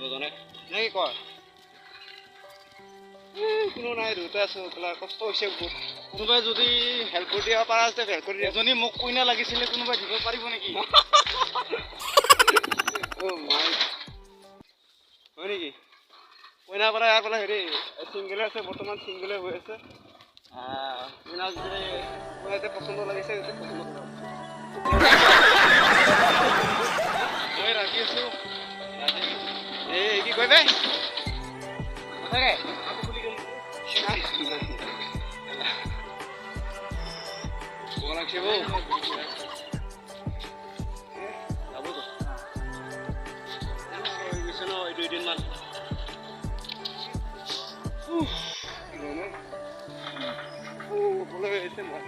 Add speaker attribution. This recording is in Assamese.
Speaker 1: দুজনে
Speaker 2: নেকি কয় কোনো নাই দুটা আছো কষ্ট হৈছে বহুত কোনোবাই যদি হেল্প কৰি দিব পাৰা আছে হেল্প কৰি এজনী মোক কইনা লাগিছিলে কোনোবাই দিব পাৰিব নেকি হয় নেকি কইনা পৰা ইয়াৰ পৰা হেৰি চিংগলে আছে বৰ্তমান চিংগলে হৈ আছে কইনা যদি কইনাতে পচন্দ লাগিছে পচন্দ কৰা মই ৰাখি আছো এই কি কয় বে লাগছে বৌ যাব তো গৈছে ন এই 2 দিনমান গৰমে হৈছে মই